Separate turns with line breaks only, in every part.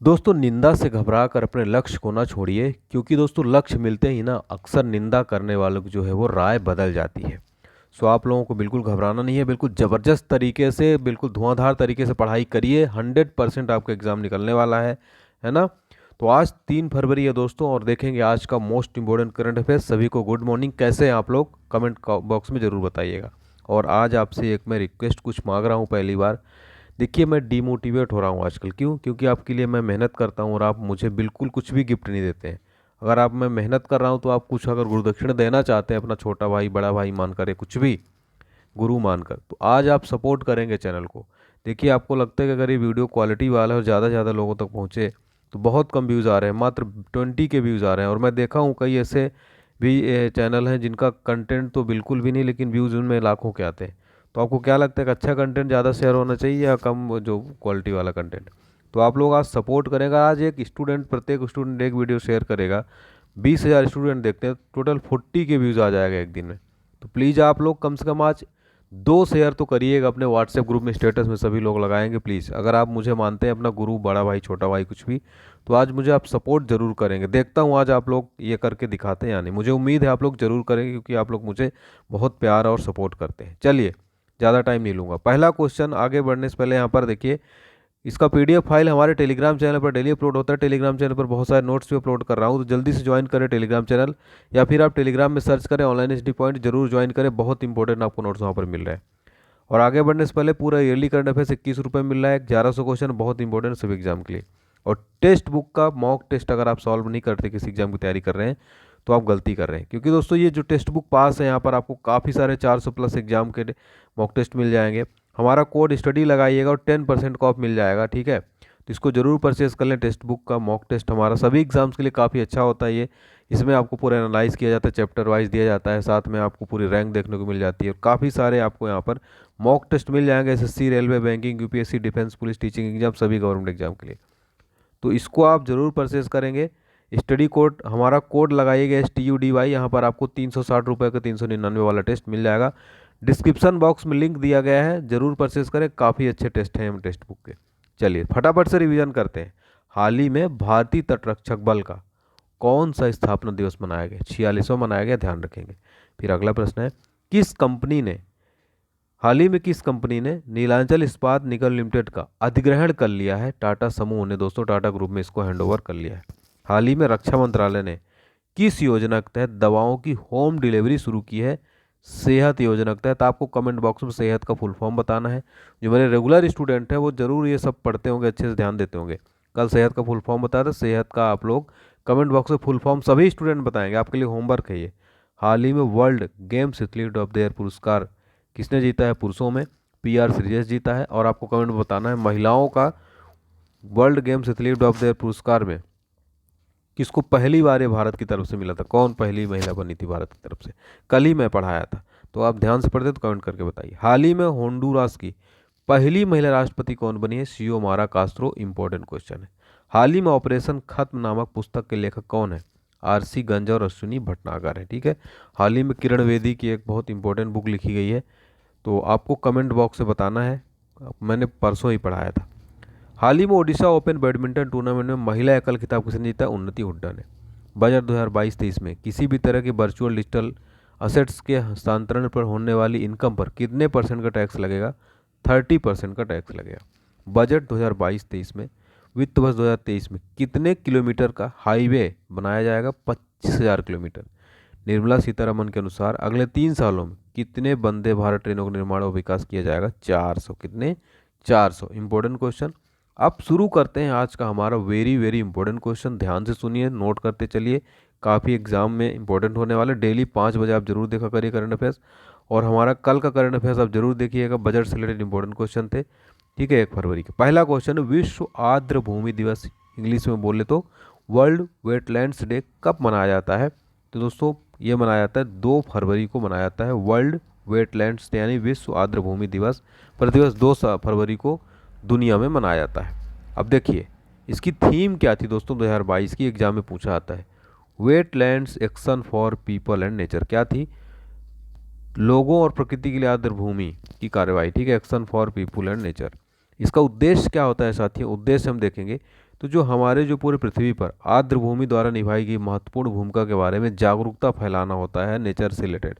दोस्तों निंदा से घबरा कर अपने लक्ष्य को ना छोड़िए, क्योंकि दोस्तों लक्ष्य मिलते ही ना अक्सर निंदा करने वालों की जो है वो राय बदल जाती है। सो आप लोगों को बिल्कुल घबराना नहीं है, बिल्कुल ज़बरदस्त तरीके से, बिल्कुल धुआंधार तरीके से पढ़ाई करिए। 100% आपका एग्ज़ाम निकलने वाला है ना। तो आज 3 फरवरी है दोस्तों, और देखेंगे आज का मोस्ट इम्पोर्टेंट करंट अफेयर्स। सभी को गुड मॉर्निंग। कैसे हैं आप लोग, कमेंट बॉक्स में ज़रूर बताइएगा। और आज आपसे एक मैं रिक्वेस्ट कुछ मांग रहा हूँ पहली बार। देखिए मैं डीमोटिवेट हो रहा हूँ आजकल। क्यों? क्योंकि आपके लिए मैं मेहनत करता हूँ और आप मुझे बिल्कुल कुछ भी गिफ्ट नहीं देते हैं। अगर आप, मैं मेहनत कर रहा हूँ तो आप कुछ अगर गुरुदक्षिणा देना चाहते हैं, अपना छोटा भाई बड़ा भाई मानकर या कुछ भी गुरु मानकर, तो आज आप सपोर्ट करेंगे चैनल को। देखिए आपको लगता है कि अगर ये वीडियो क्वालिटी वाला है और ज़्यादा से ज़्यादा लोगों तक पहुँचे, तो बहुत कम व्यूज़ आ रहे हैं, मात्र 20 के व्यूज़ आ रहे हैं। और मैं देखा हूँ कई ऐसे भी चैनल हैं जिनका कंटेंट तो बिल्कुल भी नहीं, लेकिन व्यूज़ उनमें लाखों के आते हैं। तो आपको क्या लगता है कि अच्छा कंटेंट ज़्यादा शेयर होना चाहिए या कम जो क्वालिटी वाला कंटेंट? तो आप लोग आज सपोर्ट करेगा। आज एक स्टूडेंट, प्रत्येक स्टूडेंट एक वीडियो शेयर करेगा, 20,000 स्टूडेंट देखते हैं, टोटल 40 के व्यूज़ आ जाएगा एक दिन में। तो प्लीज़ आप लोग कम से कम आज 2 शेयर तो करिएगा अपने व्हाट्सएप ग्रुप में, स्टेटस में सभी लोग लगाएंगे प्लीज़। अगर आप मुझे मानते हैं अपना गुरु, बड़ा भाई छोटा भाई कुछ भी, तो आज मुझे आप सपोर्ट ज़रूर करेंगे। देखता हूँ आज आप लोग ये करके दिखाते हैं या नहीं। मुझे उम्मीद है आप लोग ज़रूर करेंगे, क्योंकि आप लोग मुझे बहुत प्यार और सपोर्ट करते हैं। चलिए ज़्यादा टाइम नहीं लूँगा। पहला क्वेश्चन, आगे बढ़ने से पहले यहाँ पर देखिए, इसका पीडीएफ फाइल हमारे टेलीग्राम चैनल पर डेली अपलोड होता है। टेलीग्राम चैनल पर बहुत सारे नोट्स भी अपलोड कर रहा हूँ, तो जल्दी से ज्वाइन करें टेलीग्राम चैनल, या फिर आप टेलीग्राम में सर्च करें ऑनलाइन एचडी पॉइंट, जरूर ज्वाइन करें। बहुत इंपॉर्टेंट आपको नोट्स वहाँ पर मिल रहे हैं। और आगे बढ़ने से पहले पूरा ईयरली करंट अफेयर्स 21 रुपये मिल रहा है, 1100 क्वेश्चन, बहुत इंपॉर्टेंट सभी एग्जाम के लिए। और टेक्स्ट बुक का मॉक टेस्ट अगर आप सॉल्व नहीं करते, किसी एग्जाम की तैयारी कर रहे हैं, तो आप गलती कर रहे हैं। क्योंकि दोस्तों ये जो टेक्स्ट बुक पास है, यहाँ पर आपको काफ़ी सारे 400+ एग्जाम के मॉक टेस्ट मिल जाएंगे। हमारा कोड स्टडी लगाइएगा और 10% का ऑफ मिल जाएगा, ठीक है। तो इसको जरूर परचेज कर लें। टेक्स्ट बुक का मॉक टेस्ट हमारा सभी एग्जाम्स के लिए काफ़ी अच्छा होता है ये। इसमें आपको पूरा एनालाइज किया जाता है, चैप्टर वाइज दिया जाता है, साथ में आपको पूरी रैंक देखने को मिल जाती है। और काफ़ी सारे आपको यहाँ पर मॉक टेस्ट मिल जाएंगे, SSC, railway, banking, UPSC, defence, police, teaching exam, सभी गवर्नमेंट एग्जाम के लिए। तो इसको आप जरूर परचेज करेंगे। स्टडी कोड, हमारा कोड लगाइएगा STUDY। यहाँ पर आपको 360 रुपये का 399 वाला टेस्ट मिल जाएगा। डिस्क्रिप्शन बॉक्स में लिंक दिया गया है, जरूर परचेज करें। काफ़ी अच्छे टेस्ट हैं हम टेक्स्ट बुक के। चलिए फटाफट से रिवीजन करते हैं। हाल ही में भारतीय तटरक्षक बल का कौन सा स्थापना दिवस मनाया गया? 46वां मनाया गया, ध्यान रखेंगे। फिर अगला प्रश्न है, हाल ही में किस कंपनी ने नीलांचल इस्पात निगम लिमिटेड का अधिग्रहण कर लिया है? टाटा समूह ने दोस्तों, टाटा ग्रुप में इसको हैंडओवर कर लिया है। हाल ही में रक्षा मंत्रालय ने किस योजना के तहत दवाओं की होम डिलीवरी शुरू की है? सेहत योजना के तहत। आपको कमेंट बॉक्स में सेहत का फुल फॉर्म बताना है। जो मेरे रेगुलर स्टूडेंट हैं वो जरूर ये सब पढ़ते होंगे, अच्छे से ध्यान देते होंगे। कल सेहत का फुल फॉर्म बताया था, सेहत का आप लोग कमेंट बॉक्स में फुल फॉर्म सभी स्टूडेंट बताएंगे, आपके लिए होमवर्क है ये। हाल ही में world games athlete of the year पुरस्कार किसने जीता है? पुरुषों में PR श्रीजेश जीता है। और आपको कमेंट में बताना है महिलाओं का world games athlete of the year पुरस्कार में किसको पहली बार ये भारत की तरफ से मिला था? कौन पहली महिला बनी थी भारत की तरफ से? कल ही मैं पढ़ाया था, तो आप ध्यान से पढ़ते तो कमेंट करके बताइए। हाल ही में होंडुरास की पहली महिला राष्ट्रपति कौन बनी है? सियोमारा कास्त्रो। इंपॉर्टेंट क्वेश्चन है। हाल ही में ऑपरेशन खत्म नामक पुस्तक के लेखक कौन है? RC गंज और अश्विनी भटनागर है, ठीक है। हाल ही में किरण बेदी की एक बहुत इंपॉर्टेंट बुक लिखी गई है, तो आपको कमेंट बॉक्स से बताना है। मैंने परसों ही पढ़ाया था। हाल ही में ओडिशा ओपन बैडमिंटन टूर्नामेंट में महिला एकल खिताब किसने जीता? उन्नति हुड्डा ने। बजट 2022-23 में किसी भी तरह के वर्चुअल डिजिटल असेट्स के हस्तांतरण पर होने वाली इनकम पर कितने % का टैक्स लगेगा? 30% का टैक्स लगेगा। बजट 2022-23 में, वित्त वर्ष 2023 में कितने किलोमीटर का हाईवे बनाया जाएगा? 25,000 किलोमीटर। निर्मला सीतारमन के अनुसार अगले 3 सालों में कितने वंदे भारत ट्रेनों का निर्माण और विकास किया जाएगा? 400। कितने? 400। Important question. अब शुरू करते हैं आज का हमारा वेरी वेरी इंपॉर्टेंट क्वेश्चन। ध्यान से सुनिए, नोट करते चलिए, काफ़ी एग्जाम में इंपॉर्टेंट होने वाले। डेली 5 बजे आप जरूर देखा करिए करंट अफेयर्स। और हमारा कल का करंट अफेयर्स आप जरूर देखिएगा, बजट से रिलेटेड इंपॉर्टेंट क्वेश्चन थे, ठीक है। 1 फरवरी का पहला क्वेश्चन, विश्व आर्द्र भूमि दिवस, इंग्लिश में बोले तो वर्ल्ड वेटलैंड्स डे, कब मनाया जाता है? तो दोस्तों ये मनाया जाता है 2 फरवरी को मनाया जाता है, वर्ल्ड वेटलैंड्स डे यानी विश्व आर्द्र भूमि दिवस। प्रतिवर्ष 2 फरवरी को दुनिया में मनाया जाता है। अब देखिए इसकी थीम क्या थी दोस्तों, 2022 की एग्जाम में पूछा आता है। Wetlands action for people and nature क्या थी? लोगों और प्रकृति के लिए आर्द्र भूमि की कार्यवाही, ठीक है, action for people and nature. इसका उद्देश्य क्या होता है साथियों? उद्देश्य हम देखेंगे तो जो हमारे जो पूरे पृथ्वी पर आर्द्र भूमि द्वारा निभाई गई महत्वपूर्ण भूमिका के बारे में जागरूकता फैलाना होता है नेचर से रिलेटेड।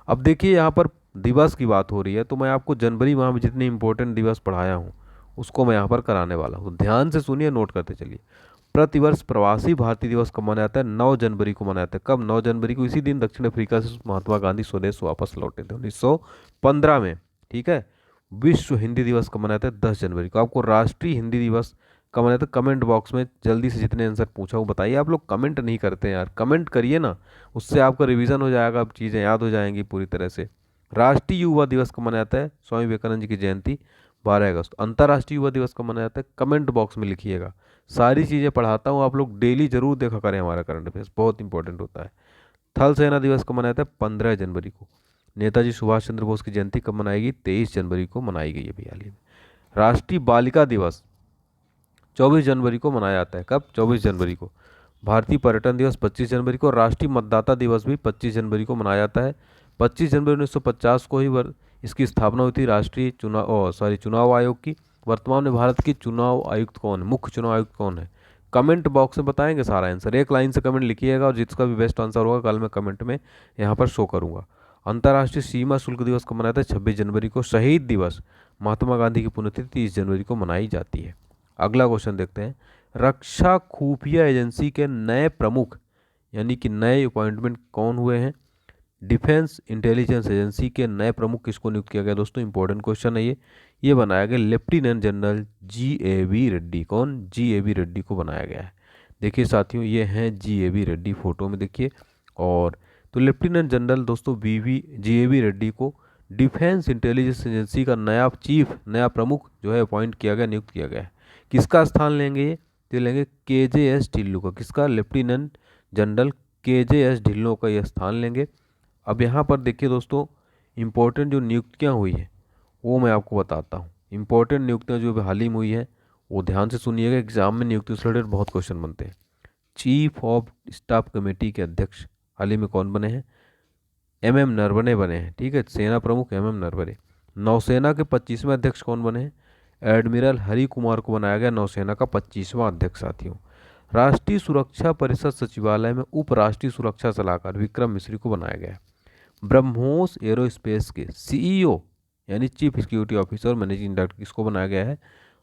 अब देखिए यहाँ पर दिवस की बात हो रही है, तो मैं आपको जनवरी माह में जितने इंपॉर्टेंट दिवस पढ़ाया हूँ उसको मैं यहाँ पर कराने वाला हूँ, तो ध्यान से सुनिए, नोट करते चलिए। प्रतिवर्ष प्रवासी भारतीय दिवस कब मनाया जाता है? 9 जनवरी को मनाया जाता है। कब? 9 जनवरी को। इसी दिन दक्षिण अफ्रीका से महात्मा गांधी स्वदेश वापस लौटे थे 1915 में। ठीक है। विश्व हिंदी दिवस कब मनाया जाता है? 10 जनवरी को। आपको राष्ट्रीय हिंदी दिवस कब मनाया जाता है? कमेंट बॉक्स में जल्दी से जितने आंसर पूछा वो बताइए। आप लोग कमेंट नहीं करते हैं यार, कमेंट करिए ना, उससे आपका रिवीजन हो जाएगा, अब चीज़ें याद हो जाएंगी पूरी तरह से। राष्ट्रीय युवा दिवस कब मनाया जाता है? स्वामी विवेकानंद जी की जयंती 12 अगस्त। अंतर्राष्ट्रीय युवा दिवस कब मनाया जाता है? कमेंट बॉक्स में लिखिएगा। सारी चीज़ें पढ़ाता हूँ, आप लोग डेली जरूर देखा करें हमारा करंट अफेयर्स, बहुत इंपॉर्टेंट होता है। थल सेना दिवस कब मनाया जाता है? 15 जनवरी को। नेताजी सुभाष चंद्र बोस की जयंती कब मनाएगी? 23 जनवरी को मनाई गई है अभी हाल ही में। राष्ट्रीय बालिका दिवस 24 जनवरी को मनाया जाता है। कब? 24 जनवरी को। भारतीय पर्यटन दिवस 25 जनवरी को। राष्ट्रीय मतदाता दिवस भी 25 जनवरी को मनाया जाता है। 25 जनवरी 1950 को ही इसकी स्थापना हुई थी राष्ट्रीय चुनाव आयोग की। वर्तमान में भारत के चुनाव आयुक्त कौन है? मुख्य चुनाव आयुक्त कौन है? कमेंट बॉक्स में बताएंगे सारा आंसर, एक लाइन से कमेंट लिखिएगा, और जिसका भी बेस्ट आंसर होगा कल मैं कमेंट में यहाँ पर शो करूँगा। अंतर्राष्ट्रीय सीमा शुल्क दिवस कब मनाया जाता है? 26 जनवरी को। शहीद दिवस महात्मा गांधी की पुण्यतिथि 30 जनवरी को मनाई जाती है। अगला क्वेश्चन देखते हैं। रक्षा खुफिया एजेंसी के नए प्रमुख यानी कि नए अपॉइंटमेंट कौन हुए हैं? डिफेंस इंटेलिजेंस एजेंसी के नए प्रमुख किसको नियुक्त किया गया? दोस्तों इंपॉर्टेंट क्वेश्चन है ये बनाया गया लेफ्टिनेंट जनरल GAV रेड्डी। कौन? GAV रेड्डी को बनाया गया है। देखिए साथियों, ये हैं GAV रेड्डी, फोटो में देखिए। और तो लेफ्टिनेंट जनरल दोस्तों GAV रेड्डी को डिफेंस इंटेलिजेंस एजेंसी का नया प्रमुख जो है अपॉइंट किया गया, नियुक्त किया गया है। किसका स्थान लेंगे ये? तो लेंगे KJS ढिल्लों का। किसका? लेफ्टिनेंट जनरल KJS ढिल्लों का ये स्थान लेंगे। अब यहाँ पर देखिए दोस्तों, इम्पोर्टेंट जो नियुक्तियाँ हुई हैं वो मैं आपको बताता हूँ। इम्पोर्टेंट नियुक्तियाँ जो हाल ही में हुई हैं वो ध्यान से सुनिएगा, एग्जाम में नियुक्ति से रिलेटेड बहुत क्वेश्चन बनते हैं। चीफ ऑफ स्टाफ कमेटी के अध्यक्ष हाल ही में कौन बने हैं? MM नरवणे बने हैं। ठीक है, सेना प्रमुख MM नरवणे। नौसेना के 25वें अध्यक्ष कौन बने हैं? एडमिरल हरि कुमार को बनाया गया नौसेना का 25वां अध्यक्ष। साथियों, राष्ट्रीय सुरक्षा परिषद सचिवालय में उप राष्ट्रीय सुरक्षा सलाहकार विक्रम मिश्री को बनाया गया। ब्रह्मोस एरोस्पेस के CEO यानी chief security officer managing director किसको बनाया गया है?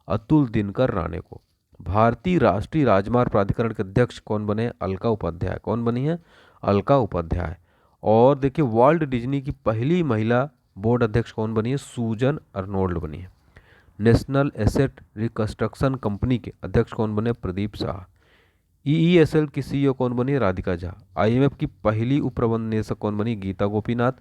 अतुल दिनकर राणे को। भारतीय राष्ट्रीय राजमार्ग प्राधिकरण के अध्यक्ष कौन बने? अलका उपाध्याय। कौन बनी है? अलका उपाध्याय। और देखिए, वर्ल्ड डिज्नी की पहली महिला बोर्ड अध्यक्ष कौन बनी है? सूजन अर्नोल्ड बनी है। नेशनल एसेट रिकंस्ट्रक्शन कंपनी के अध्यक्ष कौन बने? प्रदीप शाह। EESL की CEO कौन बनी? राधिका झा। IMF की पहली उप प्रबंध निदेशक कौन बनी? गीता गोपीनाथ।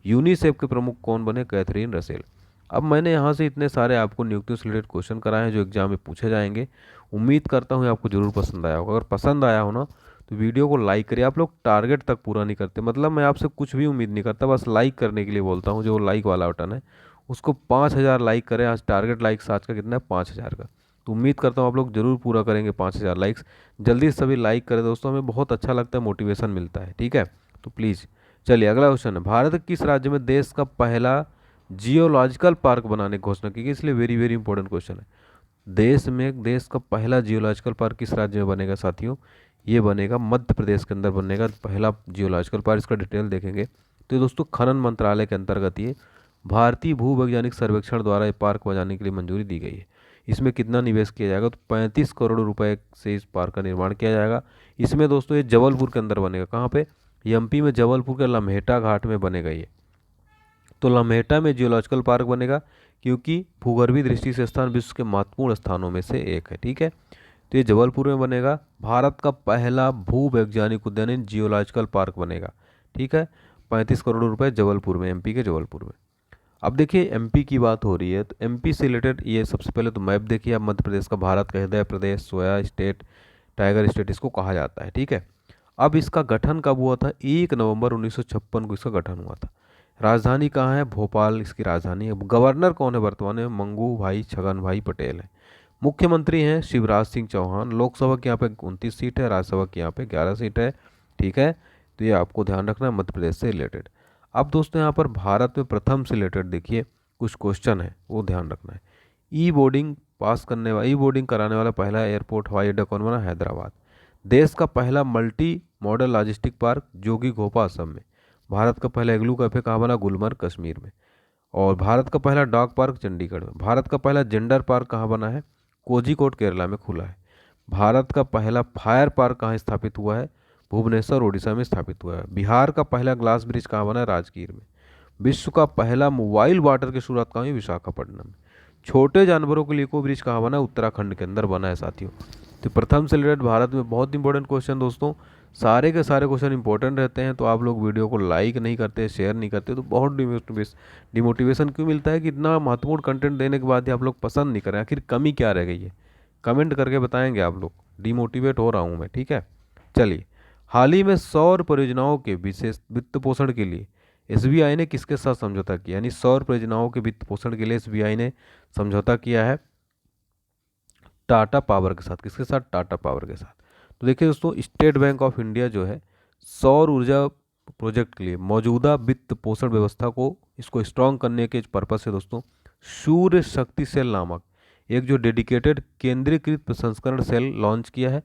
यूनिसेफ के प्रमुख कौन बने? Catherine Russell. अब मैंने यहाँ से इतने सारे आपको नियुक्तियों से रिलेटेड क्वेश्चन कराए हैं जो एग्जाम में पूछे जाएंगे। उम्मीद करता हूँ आपको जरूर पसंद आया होगा। अगर पसंद आया हो ना तो वीडियो को लाइक करिए। आप लोग टारगेट तक पूरा नहीं करते, मतलब मैं आपसे कुछ भी उम्मीद नहीं करता, बस लाइक करने के लिए बोलता हूँ। जो लाइक वाला बटन है उसको 5000 लाइक करें। आज टारगेट लाइक्स आज का कितना है? 5000 का। तो उम्मीद करता हूँ आप लोग जरूर पूरा करेंगे 5000 लाइक्स। जल्दी से सभी लाइक करें दोस्तों, हमें बहुत अच्छा लगता है, मोटिवेशन मिलता है। ठीक है, तो प्लीज़ चलिए अगला क्वेश्चन है। भारत के किस राज्य में देश का पहला जियोलॉजिकल पार्क बनाने की घोषणा की गई? इसलिए वेरी वेरी इंपॉर्टेंट क्वेश्चन है। देश का पहला जियोलॉजिकल पार्क किस राज्य में बनेगा साथियों? ये बनेगा मध्य प्रदेश के अंदर बनेगा पहला जियोलॉजिकल पार्क। इसका डिटेल देखेंगे तो दोस्तों खनन मंत्रालय के अंतर्गत ये भारतीय भूवैज्ञानिक सर्वेक्षण द्वारा ये पार्क बनाने के लिए मंजूरी दी गई है। इसमें कितना निवेश किया जाएगा? तो 35 करोड़ रुपए से इस पार्क का निर्माण किया जाएगा। इसमें दोस्तों ये जबलपुर के अंदर बनेगा। कहाँ पे? MP में जबलपुर के लम्हेटा घाट में बनेगा ये। तो लम्हेटा में जियोलॉजिकल पार्क बनेगा क्योंकि भूगर्भीय दृष्टि से स्थान विश्व के महत्वपूर्ण स्थानों में से एक है। ठीक है, तो ये जबलपुर में बनेगा। भारत का पहला भूवैज्ञानिक उद्यान जियोलॉजिकल पार्क बनेगा। ठीक है, 35 करोड़ रुपए जबलपुर में, MP के जबलपुर में। अब देखिए MP की बात हो रही है तो MP से रिलेटेड ये सबसे पहले तो मैप देखिए आप। मध्य प्रदेश का भारत का हृदय प्रदेश, सोया स्टेट, टाइगर स्टेट इसको कहा जाता है। ठीक है, अब इसका गठन कब हुआ था? 1 नवंबर 1956 को इसका गठन हुआ था। राजधानी कहाँ है? भोपाल इसकी राजधानी है। गवर्नर कौन है वर्तमान में? मंगू भाई छगन भाई पटेल है। मुख्यमंत्री हैं शिवराज सिंह चौहान। लोकसभा की यहाँ पे 29 सीट है, राज्यसभा की यहाँ पे 11 सीट है। ठीक है, तो ये आपको ध्यान रखना है मध्य प्रदेश से रिलेटेड। अब दोस्तों यहाँ पर भारत में प्रथम से रिलेटेड देखिए कुछ क्वेश्चन है वो ध्यान रखना है। ई बोर्डिंग पास करने वाला ई बोर्डिंग कराने वाला पहला एयरपोर्ट हवाई अड्डा कौन बना? हैदराबाद। देश का पहला मल्टी मॉडल लॉजिस्टिक पार्क जोगी घोपा असम में। भारत का पहला इग्लू कैफे कहाँ बना? गुलमर्ग कश्मीर में। और भारत का पहला डॉग पार्क चंडीगढ़ में। भारत का पहला जेंडर पार्क कहाँ बना है? कोझिकोड केरला में खुला है। भारत का पहला फायर पार्क कहाँ स्थापित हुआ है? भुवनेश्वर उड़ीसा में स्थापित हुआ है। बिहार का पहला ग्लास ब्रिज कहाँ बना है? राजगीर में। विश्व का पहला मोबाइल वाटर की शुरुआत कहाँ हुई? विशाखापट्टनम में। छोटे जानवरों के लिए इको ब्रिज कहाँ बना है? उत्तराखंड के अंदर बना है साथियों। तो प्रथम से रिलेटेड भारत में बहुत इंपॉर्टेंट क्वेश्चन दोस्तों, सारे के सारे क्वेश्चन इंपॉर्टेंट रहते हैं, तो आप लोग वीडियो को लाइक नहीं करते, शेयर नहीं करते, तो बहुत डिमोटिवेशन क्यों मिलता है कि इतना महत्वपूर्ण कंटेंट देने के बाद भी आप लोग पसंद नहीं कर रहे हैं। आखिर कमी क्या रह गई है? कमेंट करके बताएंगे आप लोग। डिमोटिवेट हो रहा हूँ मैं, ठीक है। चलिए, हाल ही में सौर परियोजनाओं के विशेष वित्त पोषण के लिए एसबीआई ने किसके साथ समझौता किया? यानी सौर परियोजनाओं के वित्त पोषण के लिए एसबीआई ने समझौता किया है टाटा पावर के साथ। किसके साथ? टाटा पावर के साथ। तो देखिए दोस्तों, स्टेट बैंक ऑफ इंडिया जो है सौर ऊर्जा प्रोजेक्ट के लिए मौजूदा वित्त पोषण व्यवस्था को इसको स्ट्रॉन्ग करने के पर्पज से दोस्तों सूर्य शक्ति सेल नामक एक जो डेडिकेटेड केंद्रीकृत प्रसंस्करण सेल लॉन्च किया है।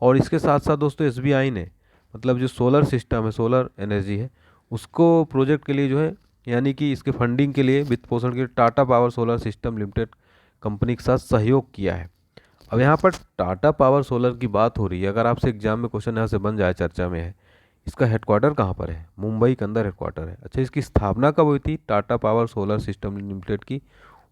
और इसके साथ साथ दोस्तों एसबीआई ने मतलब जो सोलर सिस्टम है, सोलर एनर्जी है, उसको प्रोजेक्ट के लिए जो है यानी कि इसके फंडिंग के लिए वित्त पोषण के लिए Tata power solar system limited company के साथ सहयोग किया है। अब यहाँ पर टाटा पावर सोलर की बात हो रही है, अगर आपसे एग्जाम में क्वेश्चन यहाँ से बन जाए, चर्चा में है, इसका हेडक्वार्टर कहाँ पर है? मुंबई के अंदर हेडक्वार्टर है। अच्छा, इसकी स्थापना कब हुई थी Tata power solar system limited की?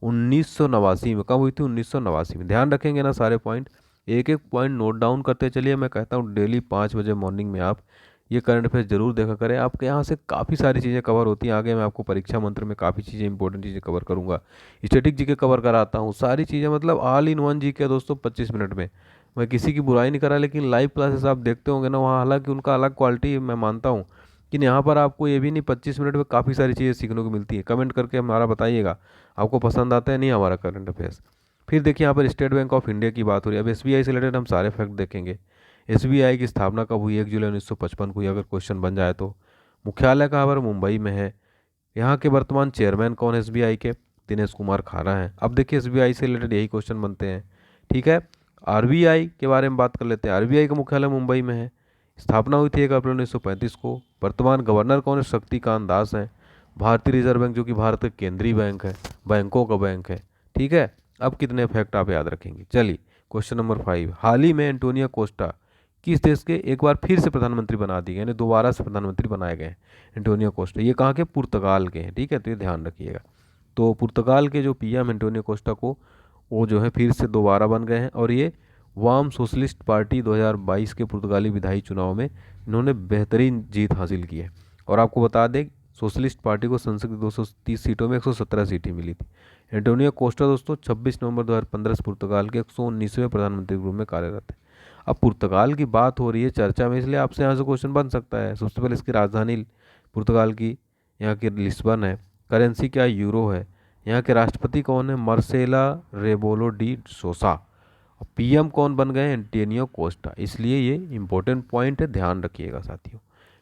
1989 में। कब हुई थी? 1989 में। ध्यान रखेंगे ना सारे पॉइंट, एक एक पॉइंट नोट डाउन करते चलिए। मैं कहता हूँ डेली 5 बजे मॉर्निंग में आप ये करंट अफेयर्स जरूर देखा करें, आपके यहाँ से काफ़ी सारी चीज़ें कवर होती हैं। आगे मैं आपको परीक्षा मंत्र में काफ़ी चीज़ें इंपॉर्टेंट चीज़ें कवर करूँगा, स्टैटिक जीके कवर कराता हूँ, सारी चीज़ें मतलब ऑल इन वन जीके दोस्तों 25 मिनट में। मैं किसी की बुराई नहीं करा, लेकिन लाइव क्लासेस आप देखते होंगे ना, वहाँ हालांकि उनका अलग क्वालिटी मैं मानता हूँ, लेकिन यहाँ पर आपको ये भी नहीं 25 मिनट में काफ़ी सारी चीज़ें सीखने को मिलती है। कमेंट करके हमारा बताइएगा आपको पसंद आता है नहीं हमारा करंट अफेयर्स। फिर देखिए यहाँ पर स्टेट बैंक ऑफ इंडिया की बात हो रही है। अब एसबीआई से रिलेटेड हम सारे फैक्ट देखेंगे। एसबीआई की स्थापना कब हुई? 1 जुलाई 1955 को हुई, अगर क्वेश्चन बन जाए तो। मुख्यालय कहाँ पर? मुंबई में है। यहाँ के वर्तमान चेयरमैन कौन है एसबीआई के? दिनेश कुमार खारा हैं। अब देखिए एसबीआई से रिलेटेड यही क्वेश्चन बनते हैं, ठीक है। आरबीआई के बारे में बात कर लेते हैं। आरबीआई का मुख्यालय मुंबई में है। स्थापना हुई थी 1 अप्रैल 1935 को। वर्तमान गवर्नर कौन है? शक्तिकांत दास हैं। भारतीय रिजर्व बैंक जो कि भारत का केंद्रीय बैंक है, बैंकों का बैंक है, ठीक है। अब कितने फैक्ट आप याद रखेंगे? चलिए, क्वेश्चन नंबर 5, हाल ही में एंटोनियो कोस्टा किस देश के एक बार फिर से प्रधानमंत्री बना दिए गए, यानी दोबारा से प्रधानमंत्री बनाए गए हैं? एंटोनियो कोस्टा ये कहाँ के? पुर्तगाल के हैं, ठीक है, तो ये ध्यान रखिएगा। तो पुर्तगाल के जो पीएम एंटोनियो कोस्टा को वो जो है फिर से दोबारा बन गए हैं, और ये वाम सोशलिस्ट पार्टी 2022 के पुर्तगाली विधायी चुनाव में इन्होंने बेहतरीन जीत हासिल की है। और आपको बता दें, सोशलिस्ट पार्टी को संसद की 230 सीटों में 117 सीटें मिली थी। एंटोनियो कोस्टा दोस्तों 26 नवंबर 2015 से पुर्तगाल के 119वें प्रधानमंत्री के रूप में कार्यरत है। अब पुर्तगाल की बात हो रही है चर्चा में, इसलिए आपसे यहाँ से क्वेश्चन बन सकता है। सबसे पहले इसकी राजधानी पुर्तगाल की यहाँ की लिस्बन है। करेंसी क्या? यूरो है। यहाँ के राष्ट्रपति कौन है? मार्सेला रेबोलो डी सोसा। और पीएम कौन बन गए? Antonio Costa. इसलिए ये इंपॉर्टेंट पॉइंट है, ध्यान रखिएगा साथियों।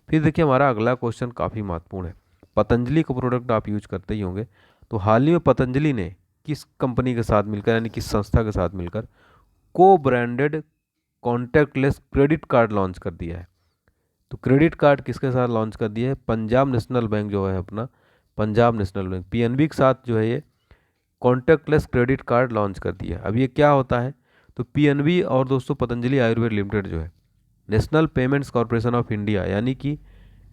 फिर देखिए हमारा अगला क्वेश्चन काफ़ी महत्वपूर्ण है। पतंजलि का प्रोडक्ट आप यूज करते ही होंगे, तो हाल ही में पतंजलि ने किस कंपनी के साथ मिलकर यानी किस संस्था के साथ मिलकर को branded contactless credit card launch कर दिया है? तो क्रेडिट कार्ड किसके साथ लॉन्च कर दिया है? पंजाब नेशनल बैंक जो है अपना, पंजाब नेशनल बैंक पीएनबी के साथ जो है ये कॉन्टैक्टलेस क्रेडिट कार्ड लॉन्च कर दिया है। अब ये क्या होता है? तो पीएनबी और दोस्तों पतंजलि आयुर्वेद लिमिटेड जो है national payments corporation of India यानी कि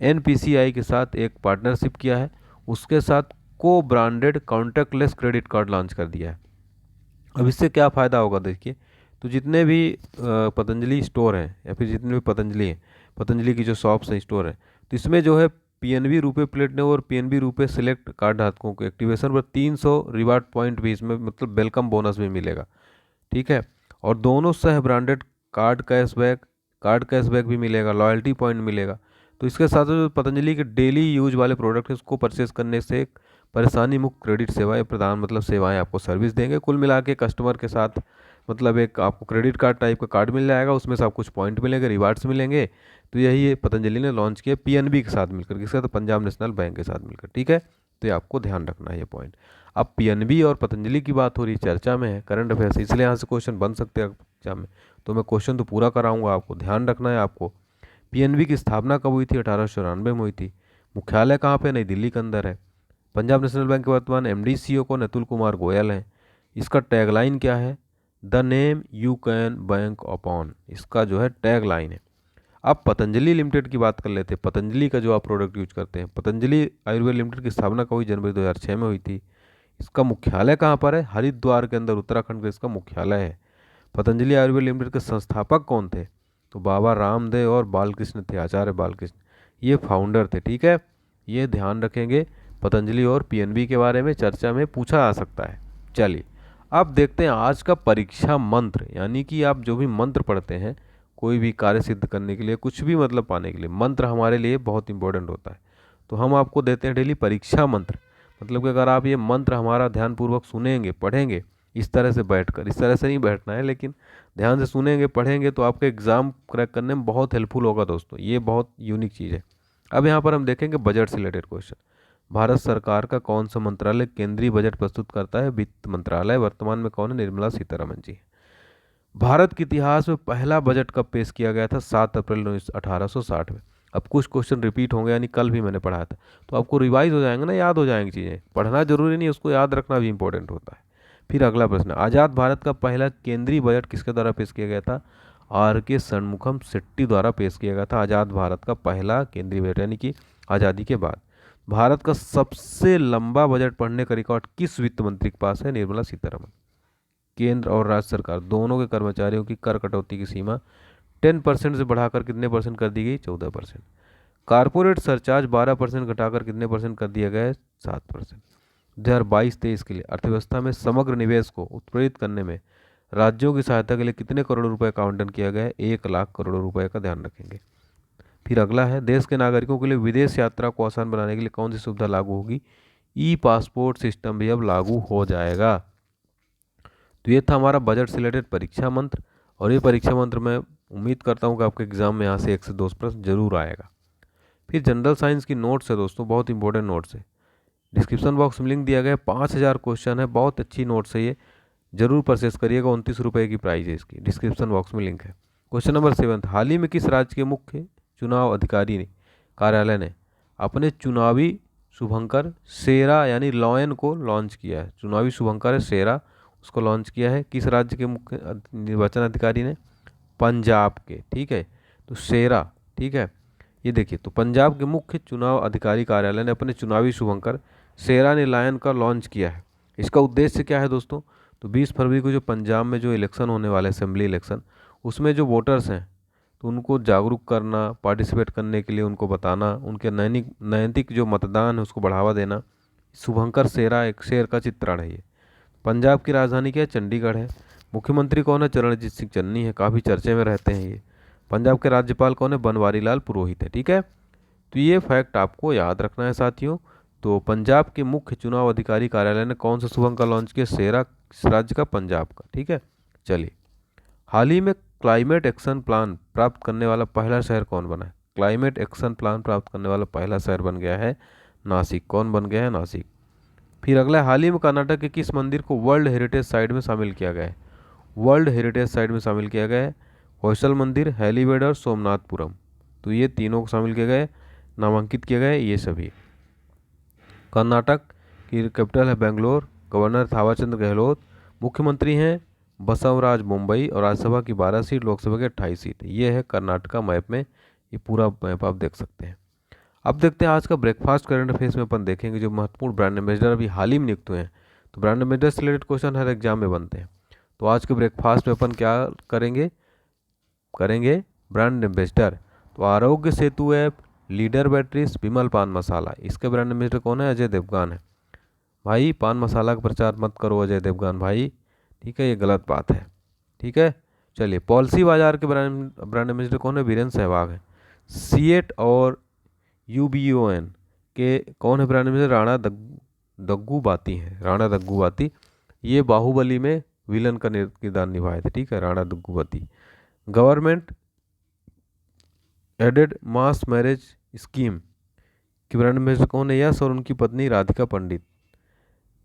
एनपीसीआई के साथ एक पार्टनरशिप किया है, उसके साथ को branded contactless credit card launch कर दिया है। अब इससे क्या फ़ायदा होगा देखिए, तो जितने भी पतंजलि स्टोर हैं या फिर जितने भी पतंजलि हैं, पतंजलि की जो शॉप्स हैं, स्टोर हैं, तो इसमें जो है पीएनबी रुपए प्लेटिनम और पीएनबी रुपए सिलेक्ट कार्ड धारकों को एक्टिवेशन पर 300 रिवार्ड पॉइंट भी इसमें मतलब वेलकम बोनस भी मिलेगा, ठीक है। और दोनों सह ब्रांडेड कार्ड कैशबैक भी मिलेगा, लॉयल्टी पॉइंट मिलेगा। तो इसके साथ जो पतंजलि के डेली यूज वाले प्रोडक्ट है उसको परचेज करने से एक परेशानी मुक्त क्रेडिट सेवाएं प्रदान मतलब सेवाएं आपको सर्विस देंगे। कुल मिला के कस्टमर के साथ मतलब एक आपको क्रेडिट कार्ड टाइप का कार्ड मिल जाएगा, उसमें से आपको कुछ पॉइंट मिलेंगे, रिवार्ड्स मिलेंगे। तो यही ये पतंजलि ने लॉन्च किया पीएनबी के साथ मिलकर, किसके साथ? पंजाब नेशनल बैंक के साथ मिलकर, ठीक है। तो ये आपको ध्यान रखना है ये पॉइंट। अब पीएनबी और पतंजलि की बात हो रही, चर्चा में है, करंट अफेयर्स, इसलिए यहाँ से क्वेश्चन बन सकते हैं एग्जाम में, तो मैं क्वेश्चन तो पूरा कराऊंगा, आपको ध्यान रखना है आपको। पीएनबी की स्थापना कब हुई थी? 1894 में हुई थी। मुख्यालय कहाँ पे? नई दिल्ली के अंदर है। पंजाब नेशनल बैंक के वर्तमान एमडी सीईओ कौन? अतुल कुमार गोयल हैं। इसका टैगलाइन क्या है? The name you can bank upon, इसका जो है टैगलाइन है। अब पतंजलि लिमिटेड की बात कर लेते हैं। पतंजलि का जो आप प्रोडक्ट यूज करते हैं, पतंजलि आयुर्वेद लिमिटेड की स्थापना कब हुई? जनवरी 2006 में हुई थी। इसका मुख्यालय कहाँ पर है? हरिद्वार के अंदर, उत्तराखंड का इसका मुख्यालय है। पतंजलि आयुर्वेद लिमिटेड के संस्थापक कौन थे? तो बाबा रामदेव और बालकृष्ण थे, आचार्य बालकृष्ण, ये फाउंडर थे। ठीक है, ये ध्यान रखेंगे। पतंजलि और पीएनबी के बारे में चर्चा में पूछा जा सकता है। चलिए अब देखते हैं आज का परीक्षा मंत्र, यानी कि आप जो भी मंत्र पढ़ते हैं कोई भी कार्य सिद्ध करने के लिए, कुछ भी मतलब पाने के लिए, मंत्र हमारे लिए बहुत इंपॉर्टेंट होता है। तो हम आपको देते हैं डेली परीक्षा मंत्र। मतलब कि अगर आप ये मंत्र हमारा ध्यानपूर्वक सुनेंगे, पढ़ेंगे, इस तरह से बैठकर, इस तरह से नहीं बैठना है लेकिन ध्यान से सुनेंगे, पढ़ेंगे, तो आपके एग्ज़ाम क्रैक करने में बहुत हेल्पफुल होगा दोस्तों। ये बहुत यूनिक चीज़ है। अब यहाँ पर हम देखेंगे बजट से रिलेटेड क्वेश्चन। भारत सरकार का कौन सा मंत्रालय केंद्रीय बजट प्रस्तुत करता है? वित्त मंत्रालय। वर्तमान में कौन है? निर्मला सीतारमण जी। भारत के इतिहास में पहला बजट कब पेश किया गया था? 7 अप्रैल 1860 में। अब कुछ क्वेश्चन रिपीट होंगे, यानी कल भी मैंने पढ़ाया था, तो आपको रिवाइज हो जाएंगे ना, याद हो जाएंगी चीज़ें। पढ़ना जरूरी नहीं, उसको याद रखना भी इंपॉर्टेंट होता है। फिर अगला प्रश्न, आज़ाद भारत का पहला केंद्रीय बजट किसके द्वारा पेश किया गया था? आर के षणमुखम शेट्टी द्वारा पेश किया गया था आज़ाद भारत का पहला केंद्रीय बजट, यानी कि आज़ादी के बाद। भारत का सबसे लंबा बजट पढ़ने का रिकॉर्ड किस वित्त मंत्री के पास है? निर्मला सीतारमण। केंद्र और राज्य सरकार दोनों के कर्मचारियों की कर कटौती की सीमा 10% से बढ़ाकर कितने परसेंट कर दी गई? 14%। कारपोरेट सरचार्ज 12% घटाकर कितने परसेंट कर दिया गया है? 7%। 2022-23 के लिए अर्थव्यवस्था में समग्र निवेश को उत्प्रेरित करने में राज्यों की सहायता के लिए कितने करोड़ रुपए का आवंटन किया गया है? 1 लाख करोड़ रुपए का, ध्यान रखेंगे। फिर अगला है, देश के नागरिकों के लिए विदेश यात्रा को आसान बनाने के लिए कौन सी सुविधा लागू होगी? ई पासपोर्ट सिस्टम भी अब लागू हो जाएगा। तो ये था हमारा बजट से रिलेटेड परीक्षा मंत्र, और ये परीक्षा मंत्र मैं उम्मीद करता हूँ कि आपके एग्जाम में यहाँ से 1 से 2 प्रश्न जरूर आएगा। फिर जनरल साइंस की नोट्स है दोस्तों, बहुत इंपॉर्टेंट नोट्स है। डिस्क्रिप्शन बॉक्स में लिंक दिया गया है, 5000 क्वेश्चन है, बहुत अच्छी नोट्स है ये, जरूर परचेस करिएगा। 29 रुपये की प्राइस है इसकी, डिस्क्रिप्शन बॉक्स में लिंक है। क्वेश्चन नंबर 7, हाल ही में किस राज्य के मुख्य चुनाव अधिकारी ने कार्यालय ने अपने चुनावी शुभंकर शेरा यानी लॉयन को लॉन्च किया है? चुनावी शुभंकर है शेरा, उसको लॉन्च किया है। किस राज्य के मुख्य निर्वाचन अधिकारी ने? पंजाब के। ठीक है, तो शेरा, ठीक है, ये देखिए, तो पंजाब के मुख्य चुनाव अधिकारी कार्यालय ने अपने चुनावी शुभंकर शेरा ने लायन का लॉन्च किया है। इसका उद्देश्य क्या है दोस्तों? तो 20 फरवरी को जो पंजाब में जो इलेक्शन होने वाला है, असेंबली इलेक्शन, उसमें जो वोटर्स हैं तो उनको जागरूक करना, पार्टिसिपेट करने के लिए उनको बताना, उनके नैतिक जो मतदान है उसको बढ़ावा देना। शुभंकर शेरा एक शेर का चित्रण है ये। पंजाब की राजधानी क्या है? चंडीगढ़ है। मुख्यमंत्री कौन है? चरणजीत सिंह चन्नी है, काफ़ी चर्चे में रहते हैं ये। पंजाब के राज्यपाल कौन है? बनवारी लाल पुरोहित है। ठीक है, तो ये फैक्ट आपको याद रखना है साथियों। तो पंजाब के मुख्य चुनाव अधिकारी कार्यालय ने कौन सा शुभंकर लॉन्च किया? शेरा, किस राज्य का? पंजाब का। ठीक है, चलिए, हाल ही में क्लाइमेट एक्शन प्लान प्राप्त करने वाला पहला शहर कौन बना है? क्लाइमेट एक्शन प्लान प्राप्त करने वाला पहला शहर बन गया है नासिक। कौन बन गया है? नासिक। फिर अगला, हाल ही में कर्नाटक के किस मंदिर को वर्ल्ड हेरिटेज साइट में शामिल किया गया है? वर्ल्ड हेरिटेज साइट में शामिल किया गया है होयसल मंदिर, हेलीवेड और सोमनाथपुरम। तो ये तीनों को शामिल किए गए, नामांकित किए गए ये सभी। कर्नाटक की कैपिटल है बेंगलोर, गवर्नर थावरचंद गहलोत, मुख्यमंत्री हैं बसवराज मुंबई, और राज्यसभा की 12 सीट, लोकसभा की 28 सीट। ये है कर्नाटका मैप में, ये पूरा मैप आप देख सकते हैं। अब देखते हैं आज का ब्रेकफास्ट करंट अफेयर्स में अपन देखेंगे जो महत्वपूर्ण ब्रांड एम्बेसडर अभी हाल ही में नियुक्त हुए हैं। तो ब्रांड एम्बेसडर से रिलेटेड क्वेश्चन हर एग्जाम में बनते हैं। तो आज के ब्रेकफास्ट में अपन क्या करेंगे ब्रांड एम्बेसडर। तो Aarogya Setu app, leader batteries, विमल पान मसाला, इसके ब्रांड एम्बेसडर कौन है? अजय देवगन है। भाई पान मसाला का प्रचार मत करो अजय देवगन भाई, ठीक है, ये गलत बात है। ठीक है, चलिए, पॉलिसी बाजार के ब्रांड एम्बेसडर कौन है? वीरेंद्र सहवाग है। सीएट और यूबीओएन के कौन है ब्रांड एम्बेसडर? राणा दग्गू बाती है, राणा दग्गू बाती। ये बाहुबली में विलन का किरदार निभाए थे। ठीक है, राणा दग्गू बाती। गवर्नमेंट एडेड मास मैरिज स्कीम के ब्रांड एम्बेसडर कौन है? यश और उनकी पत्नी राधिका पंडित।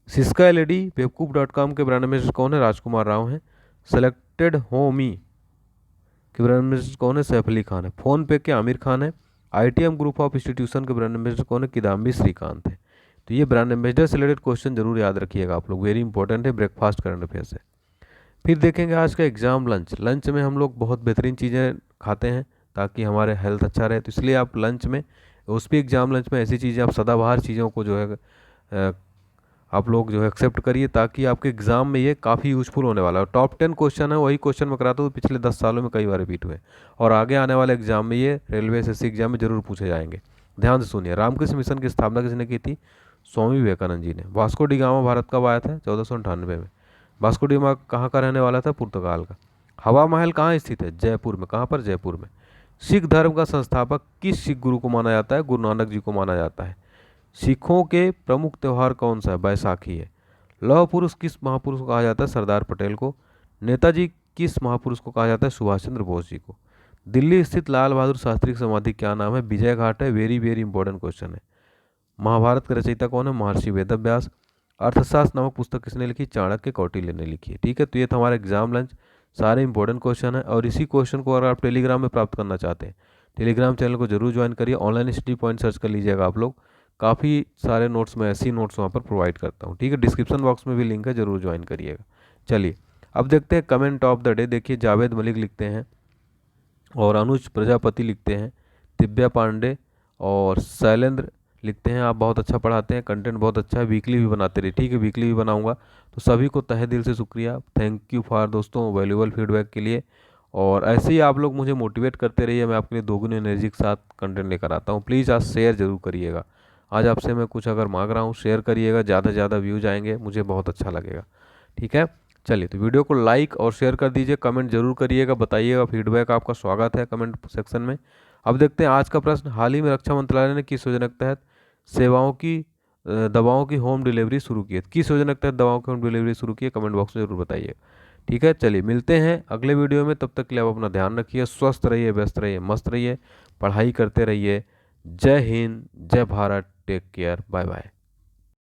सिस्का एलईडी बेवकूफ.com के ब्रांड एम्बेसडर कौन है? राजकुमार राव हैं। सेलेक्टेड होमी के ब्रांड एम्बेसडर कौन है? सैफ अली खान है। फोन पे के आमिर खान है। आईटीएम ग्रुप ऑफ इंस्टीट्यूशन के ब्रांड एम्बेसडर कौन है? किदाम्बी श्रीकांत है। तो ये ब्रांड एम्बेसडर से रिलेटेड क्वेश्चन जरूर याद रखिएगा आप लोग, वेरी इंपॉर्टेंट है ब्रेकफास्ट करंट अफेयर से। फिर देखेंगे आज का एग्जाम लंच। लंच में हम लोग बहुत बेहतरीन चीज़ें खाते हैं ताकि हमारे हेल्थ अच्छा रहे, तो इसलिए आप लंच में, उस भी एग्जाम लंच में ऐसी चीज़ें, आप सदाबहार चीज़ों को जो है आप लोग जो है एक्सेप्ट करिए, ताकि आपके एग्जाम में ये काफ़ी यूजफुल होने वाला है। टॉप 10 क्वेश्चन है, वही क्वेश्चन मैं कराता हूँ पिछले 10 सालों में कई बार रिपीट हुए, और आगे आने वाले एग्जाम में ये रेलवे एसएससी एग्जाम में जरूर पूछे जाएंगे। ध्यान से सुनिए। रामकृष्ण मिशन की स्थापना किसने की थी? स्वामी विवेकानंद जी ने। वास्को डी गामा भारत कब आया था? 1498 में। वास्को डी गामा कहाँ का रहने वाला था? पुर्तगाल का। हवा महल कहाँ स्थित है? जयपुर में। कहाँ पर? जयपुर में। सिख धर्म का संस्थापक किस सिख गुरु को माना जाता है? गुरु नानक जी को माना जाता है। सिखों के प्रमुख त्यौहार कौन सा है? बैसाखी है। लौह पुरुष किस महापुरुष को कहा जाता है? सरदार पटेल को। नेताजी किस महापुरुष को कहा जाता है? सुभाष चंद्र बोस जी को। दिल्ली स्थित लाल बहादुर शास्त्री की समाधि क्या नाम है? विजय घाट है। वेरी वेरी इंपॉर्टेंट क्वेश्चन है। महाभारत के रचयिता कौन है? महर्षि वेदव्यास। अर्थशास्त्र नामक पुस्तक किसने लिखी? चाणक्य कौटिल्य ने लिखी है। ठीक है, तो ये था हमारा एग्जाम लंच, सारे इंपॉर्टेंट क्वेश्चन है। और इसी क्वेश्चन को अगर आप टेलीग्राम में प्राप्त करना चाहते हैं, टेलीग्राम चैनल को जरूर ज्वाइन करिए। ऑनलाइन स्टडी पॉइंट सर्च कर लीजिएगा आप लोग, काफ़ी सारे नोट्स में ऐसी नोट्स वहाँ पर प्रोवाइड करता हूँ। ठीक है, डिस्क्रिप्शन बॉक्स में भी लिंक है, जरूर ज्वाइन करिएगा। चलिए अब देखते हैं कमेंट ऑफ द डे। देखिए जावेद मलिक लिखते हैं और अनुज प्रजापति लिखते हैं, दिव्या पांडे और शैलेंद्र लिखते हैं आप बहुत अच्छा पढ़ाते हैं, कंटेंट बहुत अच्छा है, वीकली भी बनाते रहिए। ठीक है, वीकली भी बनाऊंगा। तो सभी को तहे दिल से शुक्रिया, थैंक यू फॉर दोस्तों वैल्यूबल फीडबैक के लिए। और ऐसे ही आप लोग मुझे मोटिवेट करते रहिए, मैं आपके लिए दोगुनी एनर्जी के साथ कंटेंट लेकर आता हूँ। प्लीज़ आज शेयर जरूर करिएगा। आज आपसे मैं कुछ अगर मांग रहा हूँ, शेयर करिएगा, ज़्यादा से ज़्यादा व्यूज आएंगे, मुझे बहुत अच्छा लगेगा। ठीक है, चलिए तो वीडियो को लाइक और शेयर कर दीजिए, कमेंट जरूर करिएगा, बताइएगा, फीडबैक आपका स्वागत है कमेंट सेक्शन में। अब देखते हैं आज का प्रश्न। हाल ही में रक्षा मंत्रालय ने किस योजना के तहत दवाओं की होम डिलीवरी शुरू की है? किस योजना के तहत दवाओं की होम डिलीवरी शुरू की है? कमेंट बॉक्स में जरूर बताइए। ठीक है, चलिए मिलते हैं अगले वीडियो में, तब तक के लिए आप अपना ध्यान रखिए, स्वस्थ रहिए, व्यस्त रहिए, मस्त रहिए, पढ़ाई करते रहिए। जय हिंद, जय Bharat, take care, bye bye.